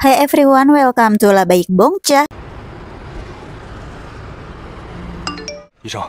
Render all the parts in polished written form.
Hi everyone, welcome to Labaik Bongcha. 医生，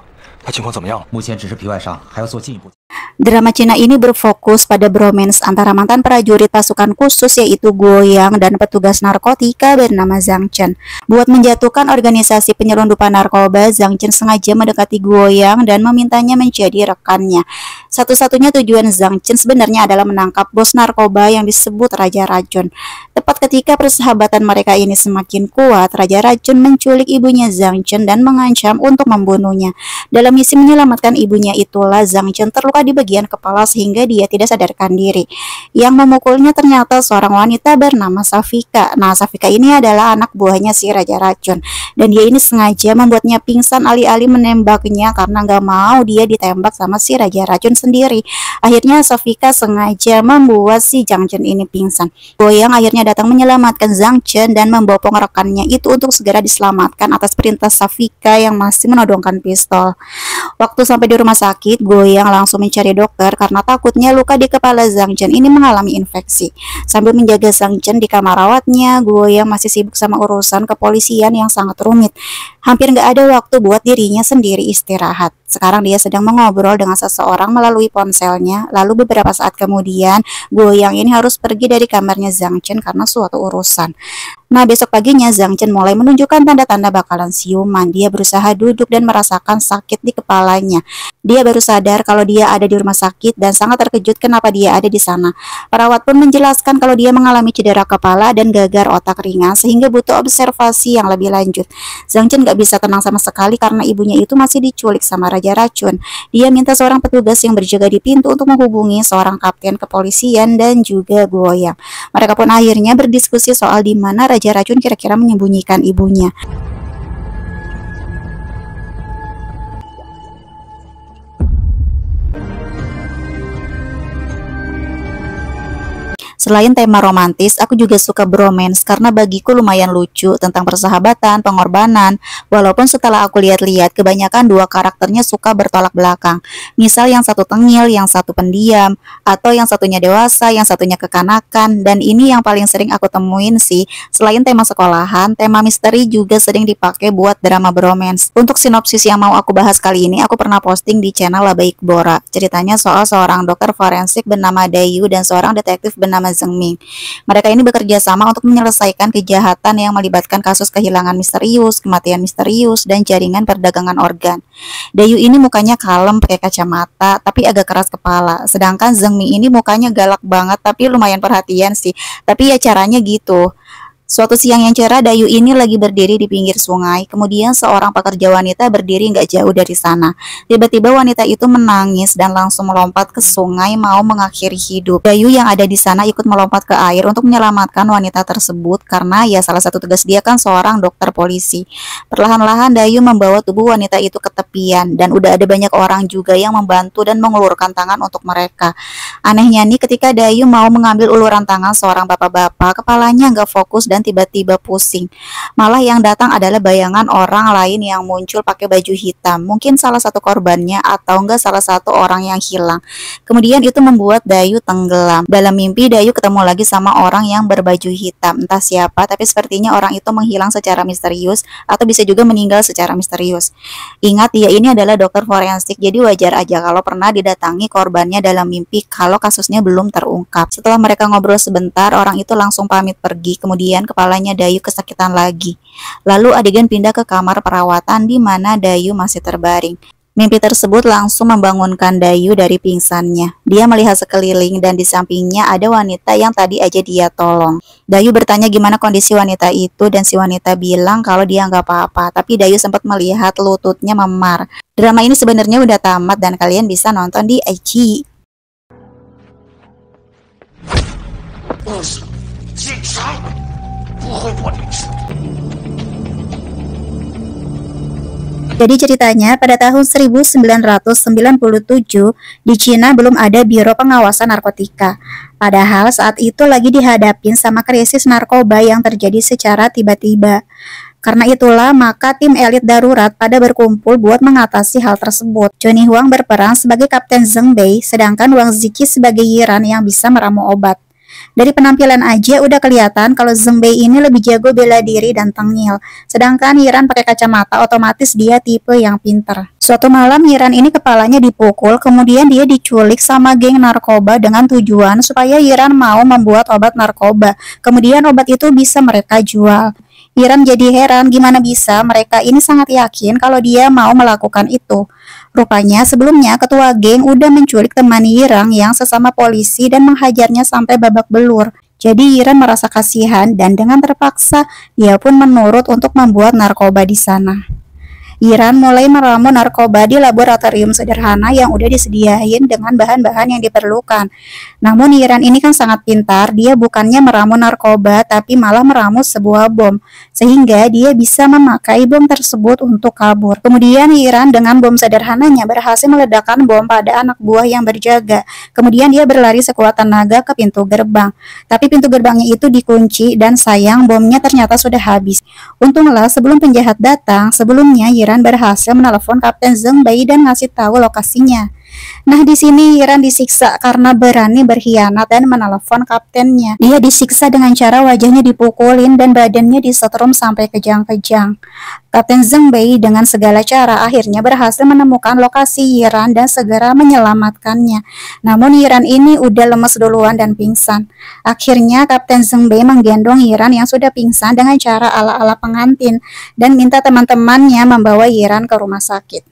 他情况怎么样了？目前只是皮外伤，还要做进一步。 Drama Cina ini berfokus pada bromance antara mantan prajurit pasukan khusus yaitu Guoyang dan petugas narkotika bernama Zhang Chen. Buat menjatuhkan organisasi penyelundupan narkoba, Zhang Chen sengaja mendekati Guoyang dan memintanya menjadi rekannya. Satu-satunya tujuan Zhang Chen sebenarnya adalah menangkap bos narkoba yang disebut Raja Racun. Tepat ketika persahabatan mereka ini semakin kuat, Raja Racun menculik ibunya Zhang Chen dan mengancam untuk membunuhnya. Dalam misi menyelamatkan ibunya itulah Zhang Chen terluka di bagian kepala sehingga dia tidak sadarkan diri. Yang memukulnya ternyata seorang wanita bernama Safika. Nah, Safika ini adalah anak buahnya si Raja Racun. Dan dia ini sengaja membuatnya pingsan alih-alih menembaknya karena nggak mau dia ditembak sama si Raja Racun sendiri. Akhirnya Safika sengaja membuat si Zhang Chen ini pingsan. Goyang akhirnya datang menyelamatkan Zhang Chen dan membopong rekannya itu untuk segera diselamatkan atas perintah Safika yang masih menodongkan pistol. Waktu sampai di rumah sakit, Goyang langsung mencari dokter karena takutnya luka di kepala Zhang Chen ini mengalami infeksi. Sambil menjaga Zhang Chen di kamar rawatnya, Goyang masih sibuk sama urusan kepolisian yang sangat rumit. Hampir nggak ada waktu buat dirinya sendiri istirahat. Sekarang dia sedang mengobrol dengan seseorang melalui ponselnya. Lalu beberapa saat kemudian, Goyang ini harus pergi dari kamarnya Zhang Chen karena suatu urusan. Nah, besok paginya Zhang Chen mulai menunjukkan tanda-tanda bakalan siuman. Dia berusaha duduk dan merasakan sakit di kepalanya. Dia baru sadar kalau dia ada di rumah sakit dan sangat terkejut kenapa dia ada di sana. Perawat pun menjelaskan kalau dia mengalami cedera kepala dan gagar otak ringan sehingga butuh observasi yang lebih lanjut. Zhang Chen gak bisa tenang sama sekali karena ibunya itu masih diculik sama Raja Racun. Dia minta seorang petugas yang berjaga di pintu untuk menghubungi seorang kapten kepolisian dan juga Goyang. Mereka pun akhirnya berdiskusi soal di mana Raja Racun kira-kira menyembunyikan ibunya. Selain tema romantis, aku juga suka bromance karena bagiku lumayan lucu tentang persahabatan, pengorbanan. Walaupun setelah aku lihat-lihat, kebanyakan dua karakternya suka bertolak belakang. Misal yang satu tengil, yang satu pendiam, atau yang satunya dewasa, yang satunya kekanakan. Dan ini yang paling sering aku temuin sih. Selain tema sekolahan, tema misteri juga sering dipakai buat drama bromance. Untuk sinopsis yang mau aku bahas kali ini, aku pernah posting di channel Labaik Bora. Ceritanya soal seorang dokter forensik bernama Dayu dan seorang detektif bernama Zheng Ming. Mereka ini bekerja sama untuk menyelesaikan kejahatan yang melibatkan kasus kehilangan misterius, kematian misterius, dan jaringan perdagangan organ. Dayu ini mukanya kalem pakai kacamata, tapi agak keras kepala. Sedangkan Zheng Ming ini mukanya galak banget, tapi lumayan perhatian sih. Tapi ya caranya gitu. Suatu siang yang cerah, Dayu ini lagi berdiri di pinggir sungai. Kemudian seorang pekerja wanita berdiri nggak jauh dari sana. Tiba-tiba wanita itu menangis dan langsung melompat ke sungai mau mengakhiri hidup. Dayu yang ada di sana ikut melompat ke air untuk menyelamatkan wanita tersebut karena ya salah satu tugas dia kan seorang dokter polisi. Perlahan-lahan Dayu membawa tubuh wanita itu ke tepian dan udah ada banyak orang juga yang membantu dan mengulurkan tangan untuk mereka. Anehnya nih ketika Dayu mau mengambil uluran tangan seorang bapak-bapak, kepalanya nggak fokus dan tiba-tiba pusing. Malah yang datang adalah bayangan orang lain yang muncul pakai baju hitam. Mungkin salah satu korbannya atau enggak salah satu orang yang hilang. Kemudian itu membuat Dayu tenggelam. Dalam mimpi Dayu ketemu lagi sama orang yang berbaju hitam. Entah siapa, tapi sepertinya orang itu menghilang secara misterius atau bisa juga meninggal secara misterius. Ingat, dia ini adalah dokter forensik, jadi wajar aja kalau pernah didatangi korbannya dalam mimpi kalau kasusnya belum terungkap. Setelah mereka ngobrol sebentar, orang itu langsung pamit pergi. Kemudian kepalanya Dayu kesakitan lagi. Lalu adegan pindah ke kamar perawatan di mana Dayu masih terbaring. Mimpi tersebut langsung membangunkan Dayu dari pingsannya. Dia melihat sekeliling dan di sampingnya ada wanita yang tadi aja dia tolong. Dayu bertanya gimana kondisi wanita itu dan si wanita bilang kalau dia nggak apa-apa. Tapi Dayu sempat melihat lututnya memar. Drama ini sebenarnya udah tamat dan kalian bisa nonton di iQIYI. Jadi ceritanya pada tahun 1997 di Cina belum ada Biro Pengawasan Narkotika. Padahal saat itu lagi dihadapin sama krisis narkoba yang terjadi secara tiba-tiba. Karena itulah maka tim elit darurat pada berkumpul buat mengatasi hal tersebut. Johnny Huang berperan sebagai Kapten Zheng Bei, sedangkan Wang Ziki sebagai Yiran yang bisa meramu obat. Dari penampilan aja udah kelihatan kalau Zheng Bei ini lebih jago bela diri dan tengil. Sedangkan Yiran pakai kacamata, otomatis dia tipe yang pinter. Suatu malam Yiran ini kepalanya dipukul, kemudian dia diculik sama geng narkoba dengan tujuan supaya Yiran mau membuat obat narkoba. Kemudian obat itu bisa mereka jual. Yiran jadi heran gimana bisa mereka ini sangat yakin kalau dia mau melakukan itu. Rupanya sebelumnya ketua geng udah menculik teman Yiran yang sesama polisi dan menghajarnya sampai babak belur. Jadi Yiran merasa kasihan dan dengan terpaksa dia pun menurut untuk membuat narkoba di sana. Yiran mulai meramu narkoba di laboratorium sederhana yang udah disediain dengan bahan-bahan yang diperlukan. Namun Yiran ini kan sangat pintar, dia bukannya meramu narkoba tapi malah meramu sebuah bom, sehingga dia bisa memakai bom tersebut untuk kabur. Kemudian Yiran dengan bom sederhananya berhasil meledakkan bom pada anak buah yang berjaga. Kemudian dia berlari sekuat tenaga ke pintu gerbang. Tapi pintu gerbangnya itu dikunci dan sayang bomnya ternyata sudah habis. Untunglah sebelum penjahat datang, sebelumnya Yiran berhasil menelepon Kapten Zheng Bei dan ngasih tahu lokasinya. Nah, di sini Yiran disiksa karena berani berkhianat dan menelepon kaptennya. Dia disiksa dengan cara wajahnya dipukulin dan badannya disetrum sampai kejang-kejang. Kapten Zheng Bei dengan segala cara akhirnya berhasil menemukan lokasi Yiran dan segera menyelamatkannya. Namun Yiran ini udah lemes duluan dan pingsan. Akhirnya Kapten Zheng Bei menggendong Yiran yang sudah pingsan dengan cara ala-ala pengantin dan minta teman-temannya membawa Yiran ke rumah sakit.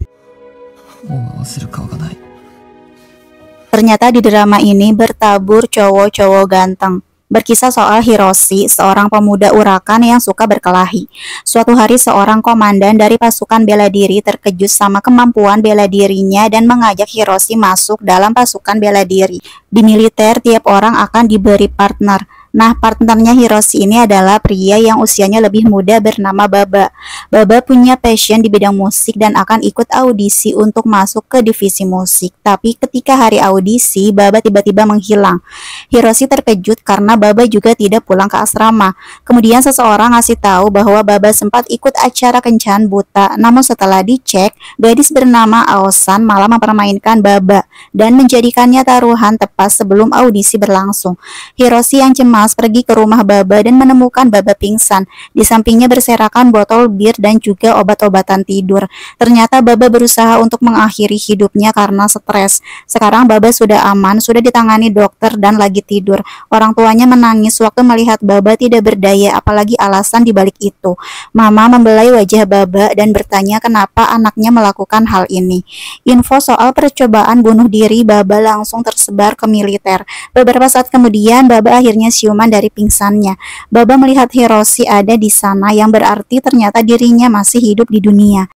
Ternyata di drama ini bertabur cowok-cowok ganteng. Berkisah soal Hiroshi, seorang pemuda urakan yang suka berkelahi. Suatu hari seorang komandan dari pasukan bela diri terkejut sama kemampuan bela dirinya dan mengajak Hiroshi masuk dalam pasukan bela diri. Di militer, tiap orang akan diberi partner. Nah, partnernya Hiroshi ini adalah pria yang usianya lebih muda bernama Baba. Baba punya passion di bidang musik dan akan ikut audisi untuk masuk ke divisi musik. Tapi ketika hari audisi, Baba tiba-tiba menghilang. Hiroshi terkejut karena Baba juga tidak pulang ke asrama. Kemudian seseorang ngasih tahu bahwa Baba sempat ikut acara kencan buta. Namun setelah dicek, gadis bernama Aosan malah mempermainkan Baba dan menjadikannya taruhan tepat sebelum audisi berlangsung. Hiroshi yang cemas pergi ke rumah Baba dan menemukan Baba pingsan. Di sampingnya berserakan botol bir dan juga obat-obatan tidur. Ternyata Baba berusaha untuk mengakhiri hidupnya karena stres. Sekarang Baba sudah aman, sudah ditangani dokter dan lagi tidur. Orang tuanya menangis waktu melihat Baba tidak berdaya, apalagi alasan dibalik itu. Mama membelai wajah Baba dan bertanya kenapa anaknya melakukan hal ini. Info soal percobaan bunuh diri Baba langsung tersebar ke militer. Beberapa saat kemudian Baba akhirnya siuman dari pingsannya. Baba melihat Hiroshi ada di sana yang berarti ternyata dirinya masih hidup di dunia.